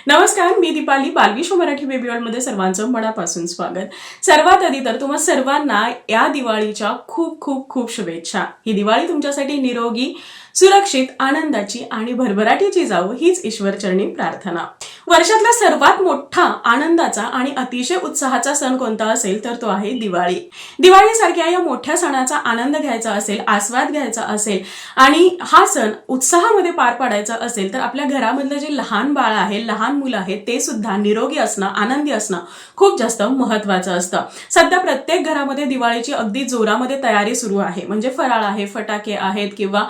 नमस्कार, मी Deepali. बालविश्व Marathi baby world मध्ये सर्वांचं मनापासून स्वागत. सर्वात आधी तर तुम्हा सर्वांना या दिवाळीच्या खूप खूप खूप शुभेच्छा. ही दिवाळी तुमच्यासाठी निरोगी, सुरक्षित, आनंदाची आणि भरभराटीची जावो हीच ईश्वरचरणी प्रार्थना. वर्षातला सर्वात मोठा आनंदाचा आणि अतिशय उत्साहाचा सण कोणता असेल तर तो आहे दिवाळी. दिवाळीसारख्या या मोठ्या सणाचा आनंद घ्यायचा असेल, आस्वाद घ्यायचा असेल आणि हा सण उत्साहामध्ये पार पाडायचा असेल तर आपल्या घरामधलं जे लहान बाळ आहे, लहान मुलं आहे, ते सुद्धा निरोगी असणं, आनंदी असणं खूप जास्त महत्वाचं असतं. सध्या प्रत्येक घरामध्ये दिवाळीची अगदी जोरामध्ये तयारी सुरू आहे. म्हणजे फराळ आहे, फटाके आहेत किंवा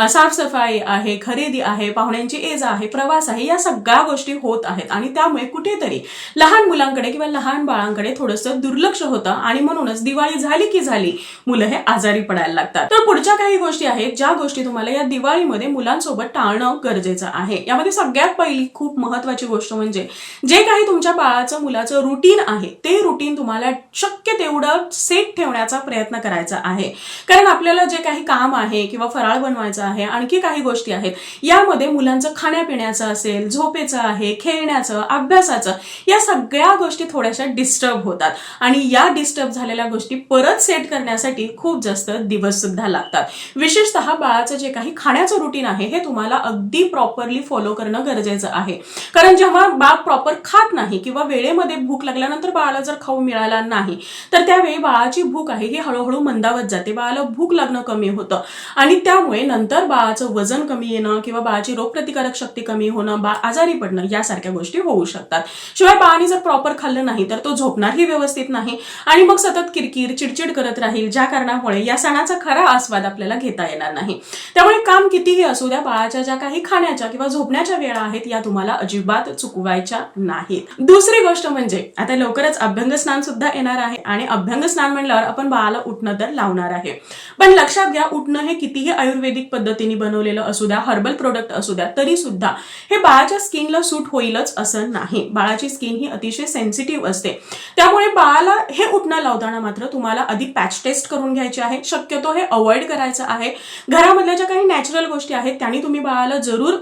साफसफाई आहे, खरेदी आहे, पाहुण्यांची ये जा आहे, प्रवास आहे, या सगळ्या गोष्टी होत आहेत आणि त्यामुळे कुठेतरी लहान मुलांकडे किंवा लहान बाळांकडे थोडंसं दुर्लक्ष होतं आणि म्हणूनच दिवाळी झाली की झाली मुलं हे आजारी पडायला लागतात. तर पुढच्या काही गोष्टी आहेत ज्या गोष्टी तुम्हाला या दिवाळीमध्ये मुलांसोबत टाळणं गरजेचं आहे. यामध्ये सगळ्यात पहिली खूप महत्वाची गोष्ट म्हणजे जे काही तुमच्या बाळाचं मुलाचं रुटीन आहे ते रुटीन तुम्हाला शक्य तेवढं सेट ठेवण्याचा प्रयत्न करायचा आहे. कारण आपल्याला जे काही काम आहे किंवा फराळ बनवायचं आहे, आणखी काही गोष्टी आहेत, यामध्ये मुलांचं खाण्यापिण्याचं असेल, झोपेचं आहे, खेळण्याचं, अभ्यासाचं, या सगळ्या गोष्टी थोड्याशा डिस्टर्ब होतात आणि या डिस्टर्ब झालेल्या गोष्टी परत सेट करण्यासाठी खूप जास्त दिवस सुद्धा लागतात. विशेषतः बाळाचं जे काही खाण्याचं रुटीन आहे हे तुम्हाला अगदी प्रॉपरली फॉलो करणं गरजेचं आहे. कारण जेव्हा बाळ प्रॉपर खात नाही किंवा वेळेमध्ये भूक लागल्यानंतर बाळाला जर खाऊ मिळाला नाही तर त्यावेळी बाळाची भूक आहे ही हळूहळू मंदावत जाते, बाळाला भूक लागणं कमी होतं आणि त्यामुळे नंतर बाळाचं वजन कमी येणं किंवा बाळाची रोगप्रतिकारक शक्ती कमी होणं, बाळ आजारी पडणं यासारख्या गोष्टी होऊ शकतात. शिवाय बाळाने जर प्रॉपर खाल्लं नाही तर तो झोपणारही व्यवस्थित नाही आणि मग सतत किरकिर, चिडचिड करत राहील, ज्या कारणामुळे या सणाचा खरा आस्वाद आपल्याला घेता येणार नाही. त्यामुळे काम कितीही असू द्या, बाळाच्या ज्या काही खाण्याच्या किंवा झोपण्याच्या वेळा आहेत या तुम्हाला अजिबात चुकवायच्या नाहीत. दुसरी गोष्ट म्हणजे आता लवकरच अभ्यंग स्नान सुद्धा येणार आहे आणि अभ्यंग स्नान म्हणल्यावर आपण बाळाला उठणं तर लावणार आहे. पण लक्षात घ्या, उठणं हे कितीही आयुर्वेदिक पद्धतीने बनवलेलं असू द्या, हर्बल प्रोडक्ट असू द्या, तरी सुद्धा हे बाळाच्या स्किनला सूट होईलच असं नाही. बाळाची स्किन ही अतिशय सेन्सिटिव्ह असते. त्यामुळे बाळाला हे उठणं लावताना मात्र तुम्हाला आधी पॅच टेस्ट करून घ्यायची आहे. शक्यतो हे अवॉइड करायचं आहे. घरामधल्या ज्या काही नॅचरल गोष्टी आहेत त्यांनी तुम्ही बाळाला जरूर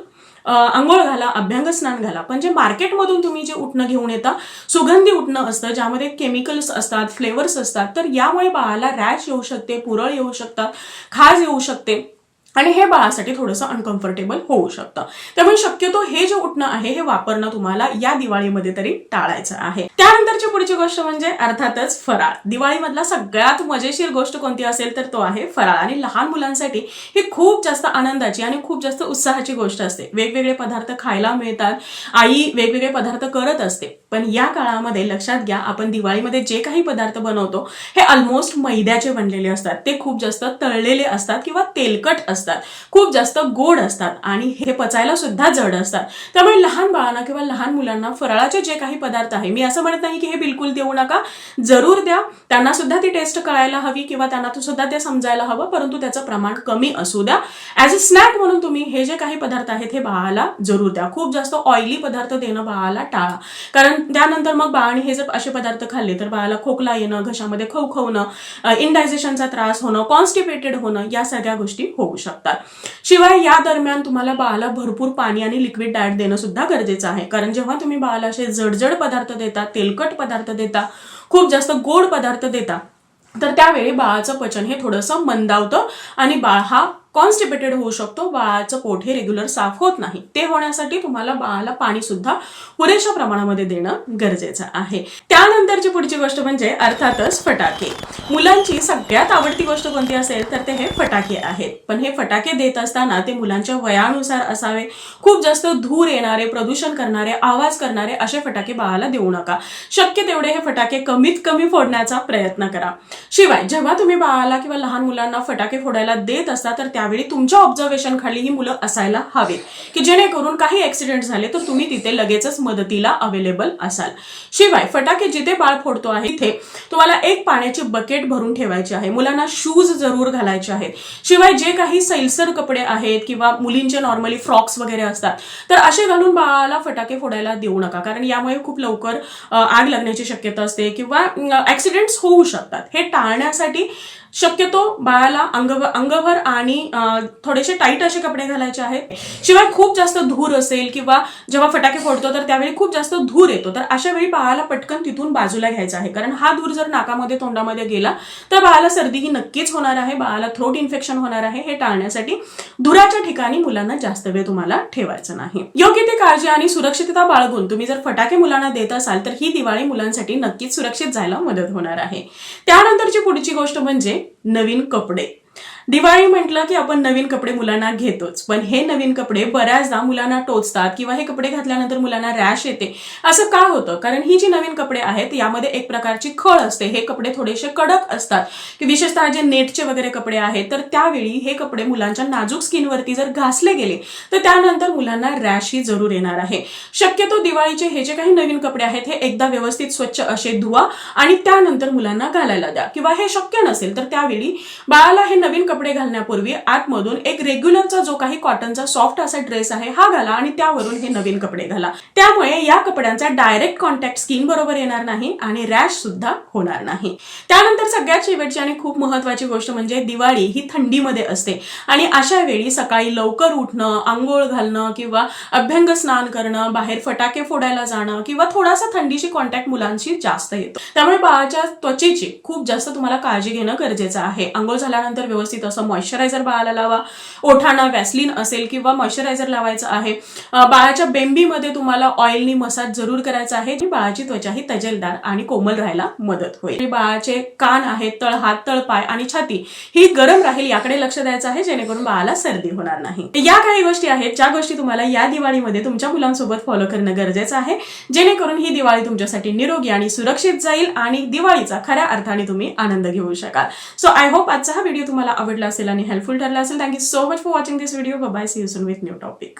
अंघोळ घाला, अभ्यंग स्नान घाला. पण जे मार्केटमधून तुम्ही जे उठणं घेऊन येता, सुगंधी उठणं असतं ज्यामध्ये केमिकल्स असतात, फ्लेवर्स असतात, तर यामुळे बाळाला रॅश येऊ शकते, पुरळ येऊ शकतात, खाज येऊ शकते आणि हे बाळासाठी थोडंसं अनकम्फर्टेबल होऊ शकतं. त्यामुळे शक्यतो हे जे उठणं आहे हे वापरणं तुम्हाला या दिवाळीमध्ये तरी टाळायचं आहे. त्यानंतरची पुढची गोष्ट म्हणजे अर्थातच फराळ. दिवाळीमधला सगळ्यात मजेशीर गोष्ट कोणती असेल तर तो आहे फराळ आणि लहान मुलांसाठी ही खूप जास्त आनंदाची आणि खूप जास्त उत्साहाची गोष्ट असते. वेगवेगळे पदार्थ खायला मिळतात, आई वेगवेगळे पदार्थ करत असते. पण या काळामध्ये लक्षात घ्या, आपण दिवाळीमध्ये जे काही पदार्थ बनवतो हे ऑलमोस्ट मैद्याचे बनलेले असतात. ते खूप जास्त तळलेले असतात किंवा तेलकट असतात, खूप जास्त गोड असतात आणि हे पचायला सुद्धा जड असतात. त्यामुळे लहान बाळांना किंवा लहान मुलांना फराळाचे जे काही पदार्थ आहे, मी असं म्हणत नाही की हे बिलकुल देऊ नका, जरूर द्या. त्यांना सुद्धा ती टेस्ट कळायला हवी किंवा त्यांना सुद्धा ते समजायला हवं, परंतु त्याचं प्रमाण कमी असू द्या. ऍज अ स्नॅक म्हणून तुम्ही हे जे काही पदार्थ आहेत हे बाळाला जरूर द्या. खूप जास्त ऑइली पदार्थ देणं बाळाला टाळा, कारण त्यानंतर मग बाळाने हे जर असे पदार्थ खाल्ले तर बाळाला खोकला येणं, घशामध्ये खवखवणं, इनडायजेशनचा त्रास होणं, कॉन्स्टिपेटेड होणं या सगळ्या गोष्टी होऊ शकतात. शिवाय या दरम्यान तुम्हाला बाळाला भरपूर पाणी आणि लिक्विड डाएट देणं सुद्धा गरजेचं आहे. कारण जेव्हा तुम्ही बाळाला असे जडजड पदार्थ देता, तेलकट पदार्थ देता, खूप जास्त गोड पदार्थ देता, तर त्यावेळी बाळाचं पचन हे थोडंसं मंदावतं आणि बाळ हा कॉन्स्टिपेटेड होऊ शकतो. बाळाचं पोट हे रेग्युलर साफ होत नाही. ते होण्यासाठी तुम्हाला बाळाला पाणी सुद्धा पुरेशा प्रमाणामध्ये देणं गरजेचं आहे. त्यानंतरची पुढची गोष्ट म्हणजे अर्थातच फटाके. मुलांची सगळ्यात आवडती गोष्ट कोणती असेल तर ते हे फटाके आहेत. पण हे फटाके देत असताना ते मुलांच्या वयानुसार असावे. खूप जास्त धूर येणारे, प्रदूषण करणारे, आवाज करणारे असे फटाके बाळाला देऊ नका. शक्य तेवढे हे फटाके कमीत कमी फोडण्याचा प्रयत्न करा. शिवाय जेव्हा तुम्ही बाळाला किंवा लहान मुलांना फटाके फोडायला देत असता तर त्यावेळी तुमच्या ऑब्झर्वेशन खाली ही मुलं असायला हवेत की जेणेकरून काही ऍक्सिडेंट झाले तर तुम्ही तिथे लगेचच मदतीला अवेलेबल असाल. शिवाय फटाके जिथे बाळ फोडतो आहे तिथे तुम्हाला एक पाण्याची बकेट भरून ठेवायची आहे. मुलांना शूज जरूर घालायचे आहेत. शिवाय जे काही सैलसर कपडे आहेत किंवा मुलींचे नॉर्मली फ्रॉक्स वगैरे असतात तर असे घालून बाळाला फटाके फोडायला देऊ नका, कारण यामुळे खूप लवकर आग लागण्याची शक्यता असते किंवा ऍक्सिडेंट्स होऊ शकतात. हे टाळण्यासाठी शक्यतो बाळाला अंगभर आणि थोडेसे टाईट असे कपडे घालायचे आहेत. शिवाय खूप जास्त धूर असेल किंवा जेव्हा फटाके फोडतो तर त्यावेळी खूप जास्त धूर येतो, तर अशा वेळी बाळाला पटकन तिथून बाजूला घ्यायचा आहे, कारण हा धूर जर नाकामध्ये तोंडामध्ये गेला तर बाळाला सर्दी ही नक्कीच होणार आहे, बाळाला थ्रोट इन्फेक्शन होणार आहे. हे टाळण्यासाठी धुराच्या ठिकाणी मुलांना जास्त वेळ तुम्हाला ठेवायचं नाही. योग्य ती काळजी आणि सुरक्षितता बाळगून तुम्ही जर फटाके मुलांना देत असाल तर ही दिवाळी मुलांसाठी नक्कीच सुरक्षित जायला मदत होणार आहे. त्यानंतरची पुढची गोष्ट म्हणजे नवीन कपडे. दिवाळी म्हटलं की आपण नवीन कपडे मुलांना घेतोच, पण हे नवीन कपडे बऱ्याचदा मुलांना टोचतात किंवा हे कपडे घातल्यानंतर मुलांना रॅश येते. असं का होतं? कारण ही जी नवीन कपडे आहेत यामध्ये एक प्रकारची खळ असते. हे कपडे थोडेसे कडक असतात, की विशेषतः जे नेटचे वगैरे कपडे आहेत तर त्यावेळी हे कपडे मुलांच्या नाजूक स्किनवरती जर घासले गेले तर त्यानंतर मुलांना रॅश ही जरूर येणार आहे. शक्यतो दिवाळीचे हे जे काही नवीन कपडे आहेत हे एकदा व्यवस्थित स्वच्छ असे धुवा आणि त्यानंतर मुलांना घालायला द्या, किंवा हे शक्य नसेल तर त्यावेळी बाळाला हे नवीन कपडे घालण्यापूर्वी आतमधून एक रेग्युलरचा जो काही कॉटनचा सॉफ्ट असा ड्रेस आहे हा घाला आणि त्यावरून हे नवीन कपडे घाला. त्यामुळे या कपड्यांचा डायरेक्ट कॉन्टॅक्ट स्किन बरोबर येणार नाही आणि रॅश सुद्धा होणार नाही. त्यानंतर सगळ्यात शेवटची आणि खूप महत्वाची गोष्ट म्हणजे दिवाळी ही थंडीमध्ये असते आणि अशा वेळी सकाळी लवकर उठणं, आंघोळ घालणं किंवा अभ्यंग स्नान करणं, बाहेर फटाके फोडायला जाणं किंवा थोडासा थंडीची कॉन्टॅक्ट मुलांशी जास्त येतो. त्यामुळे बाळाच्या त्वचेची खूप जास्त तुम्हाला काळजी घेणं गरजेचं आहे. आंघोळ झाल्यानंतर व्यवस्थित असं मॉइश्चरायझर बाळाला लावा. ओठांना वॅसलीन असेल किंवा मॉइश्चरायझर लावायचं आहे. बाळाच्या बेंबीमध्ये तुम्हाला ऑइलनी मसाज जरूर करायचा आहे, बाळाची त्वचा ही तजेलदार आणि कोमल राहायला मदत होईल. बाळाचे कान आहेत, तळहात, तळपाय आणि छाती ही गरम राहील याकडे लक्ष द्यायचं आहे, जेणेकरून बाळाला सर्दी होणार नाही. या काही गोष्टी आहेत ज्या गोष्टी तुम्हाला या दिवाळीमध्ये तुमच्या मुलांसोबत फॉलो करणं गरजेचं आहे, जेणेकरून ही दिवाळी तुमच्यासाठी निरोगी आणि सुरक्षित जाईल आणि दिवाळीचा खऱ्या अर्थाने तुम्ही आनंद घेऊ शकाल. सो आय होप आजचा हा व्हिडिओ तुम्हाला आवडला असेल आणि हेल्पफुल ठरला असेल. Thank you so much for watching this video. Bye, see you soon with new topic.